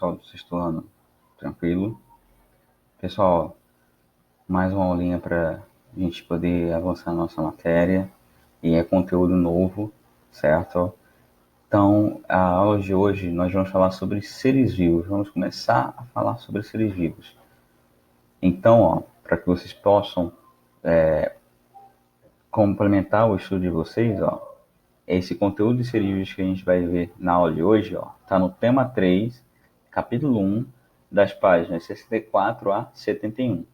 pessoal do sexto ano? Tranquilo? Pessoal, mais uma aulinha para a gente poder avançar na nossa matéria e é conteúdo novo, certo? Então, a aula de hoje nós vamos falar sobre seres vivos. Vamos começar a falar sobre seres vivos. Então, para que vocês possam complementar o estudo de vocês, esse conteúdo de seres vivos que a gente vai ver na aula de hoje, está no tema 3, capítulo 1, das páginas 64 a 71,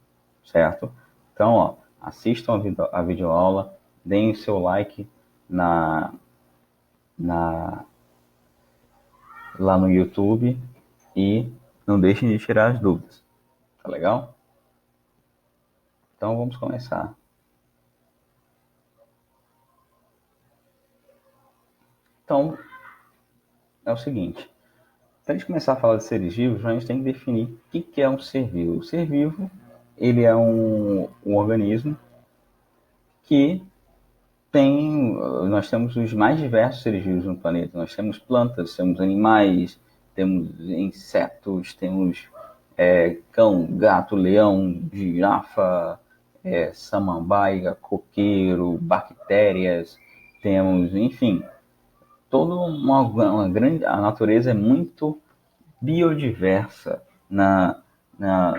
certo? Então, assistam a videoaula, deem o seu like lá no YouTube e não deixem de tirar as dúvidas, tá legal? Então, vamos começar. Então, é o seguinte, para a gente começar a falar de seres vivos, a gente tem que definir o que é um ser vivo. O ser vivo, ele é um organismo que nós temos os mais diversos seres vivos no planeta. Nós temos plantas, temos animais, temos insetos, temos cão, gato, leão, girafa, samambaia, coqueiro, bactérias, temos, enfim, toda uma grande. A natureza é muito biodiversa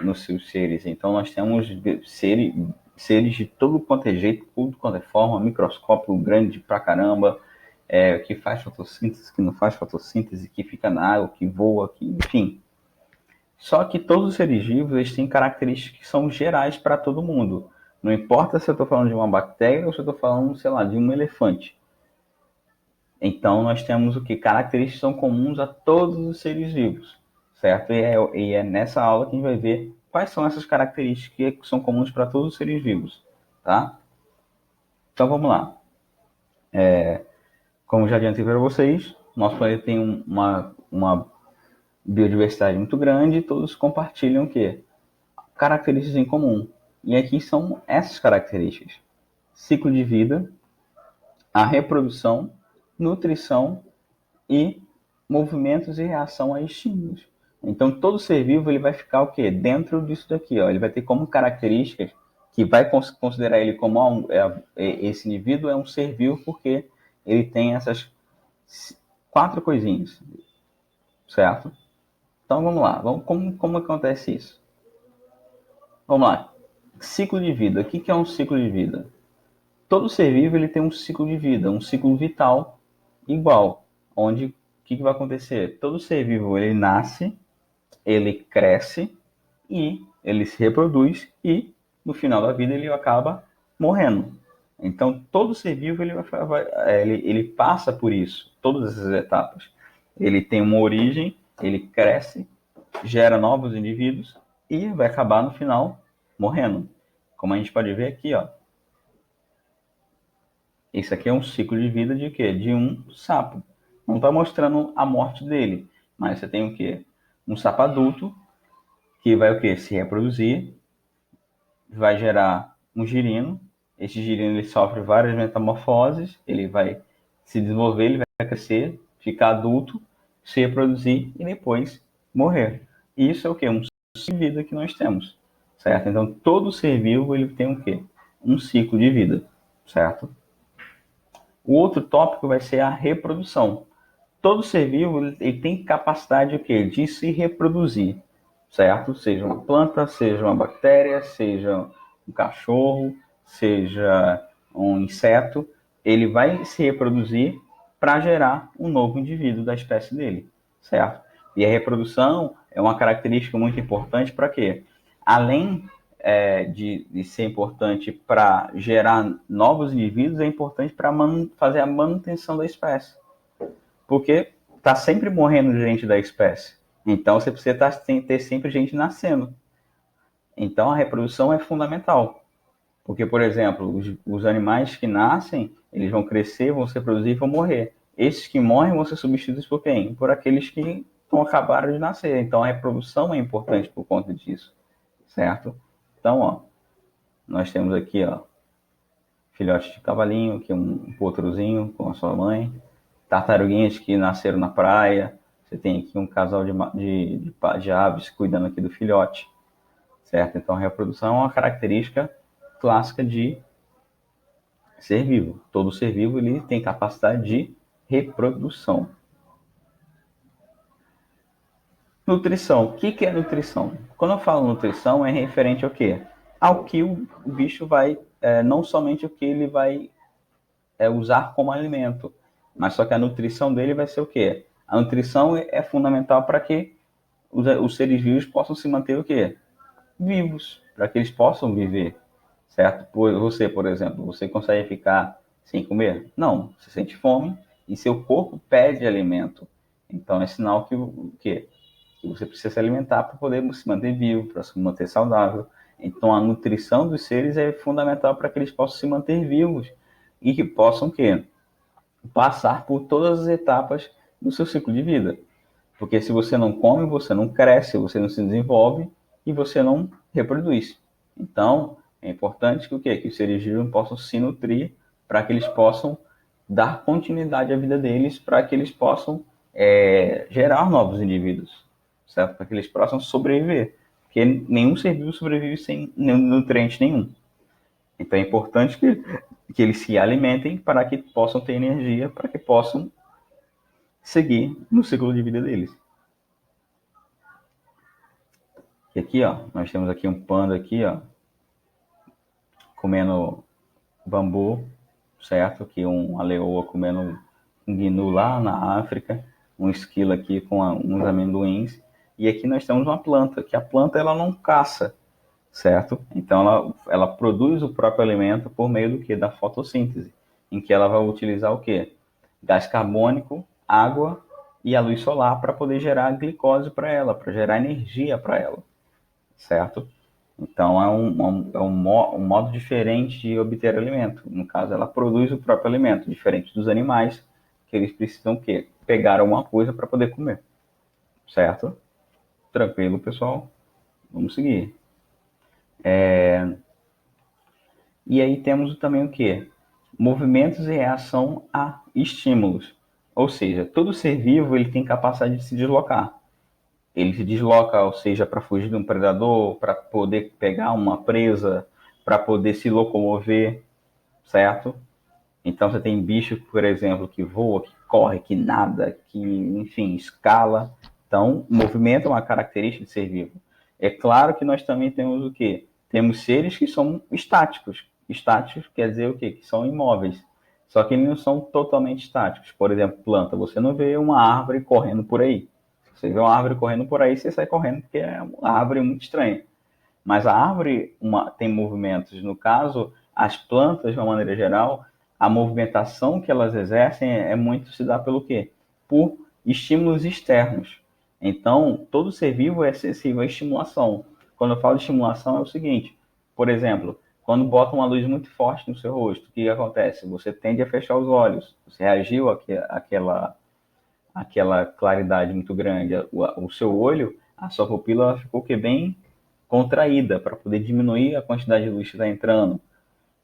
nos seus seres. Então, nós temos seres de todo quanto é jeito, tudo quanto é forma, microscópio grande pra caramba, que faz fotossíntese, que não faz fotossíntese, que fica na água, que voa, enfim. Só que todos os seres vivos eles têm características que são gerais para todo mundo. Não importa se eu estou falando de uma bactéria ou se eu estou falando, sei lá, de um elefante. Então, nós temos o que? Características que são comuns a todos os seres vivos, certo? E é nessa aula que a gente vai ver quais são essas características que são comuns para todos os seres vivos, tá? Então, vamos lá. Como já adiantei para vocês, nosso planeta tem uma biodiversidade muito grande e todos compartilham o quê? Características em comum. E aqui são essas características. Ciclo de vida, a reprodução, nutrição e movimentos e reação a estímulos. Então, todo ser vivo ele vai ficar o quê? Dentro disso daqui. Ele vai ter como características que vai considerar ele como esse indivíduo é um ser vivo porque ele tem essas 4 coisinhas, certo? Então, vamos lá. Como acontece isso? Vamos lá. Ciclo de vida. O que é um ciclo de vida? Todo ser vivo ele tem um ciclo de vida, um ciclo vital igual, onde o que vai acontecer? Todo ser vivo ele nasce, ele cresce e ele se reproduz e no final da vida ele acaba morrendo. Então todo ser vivo ele passa por isso, todas essas etapas. Ele tem uma origem, ele cresce, gera novos indivíduos e vai acabar no final morrendo. Como a gente pode ver aqui, esse aqui é um ciclo de vida de quê? De um sapo. Não está mostrando a morte dele, mas você tem o quê? Um sapo adulto que vai o quê? Se reproduzir, vai gerar um girino. Esse girino ele sofre várias metamorfoses, ele vai se desenvolver, ele vai crescer, ficar adulto, se reproduzir e depois morrer. Isso é o quê? Um ciclo de vida que nós temos, certo? Então todo ser vivo ele tem o quê? Um ciclo de vida, certo? O outro tópico vai ser a reprodução. Todo ser vivo ele tem capacidade o quê? De se reproduzir, certo? Seja uma planta, seja uma bactéria, seja um cachorro, seja um inseto, ele vai se reproduzir para gerar um novo indivíduo da espécie dele, certo? E a reprodução é uma característica muito importante para quê? Além de ser importante para gerar novos indivíduos, é importante para fazer a manutenção da espécie. Porque está sempre morrendo gente da espécie. Então você precisa ter sempre gente nascendo. Então a reprodução é fundamental. Porque, por exemplo, os animais que nascem, eles vão crescer, vão se reproduzir e vão morrer. Esses que morrem vão ser substituídos por quem? Por aqueles que acabaram de nascer. Então a reprodução é importante por conta disso. Certo? Então, nós temos aqui, filhote de cavalinho, que é um potrozinho com a sua mãe, tartaruguinhas que nasceram na praia, Você tem aqui um casal de aves cuidando aqui do filhote, certo? Então, a reprodução é uma característica clássica de ser vivo. Todo ser vivo ele tem capacidade de reprodução. Nutrição. O que é nutrição? Quando eu falo nutrição, é referente ao quê? Ao que o bicho vai, não somente o que ele vai usar como alimento, mas só que a nutrição dele vai ser o quê? A nutrição é fundamental para que os seres vivos possam se manter o quê? Vivos, para que eles possam viver, certo? Você, por exemplo, você consegue ficar sem comer? Não, você sente fome e seu corpo pede alimento. Então é sinal que o quê? Que você precisa se alimentar para poder se manter vivo, para se manter saudável. Então a nutrição dos seres é fundamental para que eles possam se manter vivos e que possam o quê? Passar por todas as etapas do seu ciclo de vida. Porque se você não come, você não cresce, você não se desenvolve e você não reproduz. Então, é importante que o quê? Que os seres vivos possam se nutrir para que eles possam dar continuidade à vida deles, para que eles possam gerar novos indivíduos, certo? Para que eles possam sobreviver. Porque nenhum ser vivo sobrevive sem nutriente nenhum. Então é importante que eles se alimentem para que possam ter energia, para que possam seguir no ciclo de vida deles. E aqui, ó, nós temos aqui um panda aqui, ó, comendo bambu, certo? Aqui uma leoa comendo um gnu lá na África, um esquilo aqui com uns amendoins. E aqui nós temos uma planta, que a planta ela não caça, certo? Então ela produz o próprio alimento por meio do que? Da fotossíntese, em que ela vai utilizar o quê? Gás carbônico, água e a luz solar para poder gerar glicose para ela, para gerar energia para ela, certo? Então um modo diferente de obter alimento. No caso, ela produz o próprio alimento, diferente dos animais, que eles precisam o quê? Pegar alguma coisa para poder comer, certo? Tranquilo, pessoal? Vamos seguir. E aí temos também o quê? Movimentos e reação a estímulos. Ou seja, todo ser vivo ele tem capacidade de se deslocar. Ele se desloca, ou seja, para fugir de um predador, para poder pegar uma presa, para poder se locomover, certo? Então você tem bicho, por exemplo, que voa, que corre, que nada, que, enfim, escala. Então, o movimento é uma característica de ser vivo. É claro que nós também temos o quê? Temos seres que são estáticos. Estáticos quer dizer o quê? Que são imóveis. Só que eles não são totalmente estáticos. Por exemplo, planta. Você não vê uma árvore correndo por aí. Se você vê uma árvore correndo por aí, você sai correndo porque é uma árvore muito estranha. Mas a árvore tem movimentos. No caso, as plantas, de uma maneira geral, a movimentação que elas exercem muito se dá pelo quê? Por estímulos externos. Então, todo ser vivo é sensível à estimulação. Quando eu falo de estimulação, é o seguinte: por exemplo, quando bota uma luz muito forte no seu rosto, o que acontece? Você tende a fechar os olhos. Você reagiu àquela claridade muito grande. O seu olho, a sua pupila ficou bem contraída para poder diminuir a quantidade de luz que está entrando.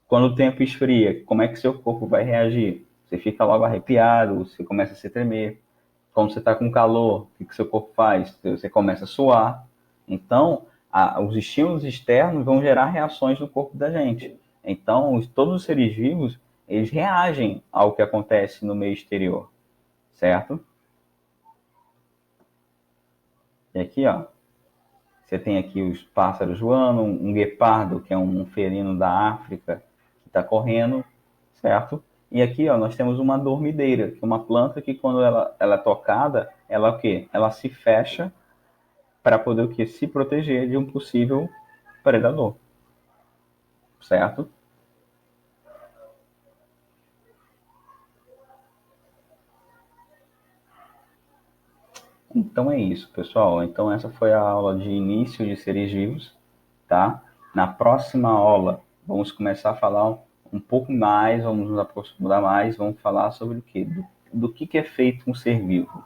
Quando o tempo esfria, como é que seu corpo vai reagir? Você fica logo arrepiado, você começa a se tremer. Quando você está com calor, o que seu corpo faz? Você começa a suar. Então, os estímulos externos vão gerar reações no corpo da gente. Então, todos os seres vivos, eles reagem ao que acontece no meio exterior, certo? E aqui, ó, você tem aqui os pássaros voando, um guepardo, que é um felino da África, que está correndo, certo? E aqui, ó, nós temos uma dormideira, que é uma planta que quando ela é tocada, ela o quê? Ela se fecha para poder o quê? Se proteger de um possível predador, certo? Então é isso, pessoal. Então essa foi a aula de início de seres vivos, tá? Na próxima aula, vamos começar a falar um pouco mais, vamos nos aprofundar mais, vamos falar sobre o quê? Do que é feito um ser vivo,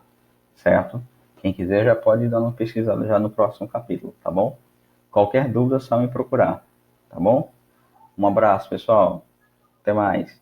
certo? Quem quiser já pode dar uma pesquisada já no próximo capítulo, tá bom? Qualquer dúvida é só me procurar, tá bom? Um abraço, pessoal. Até mais.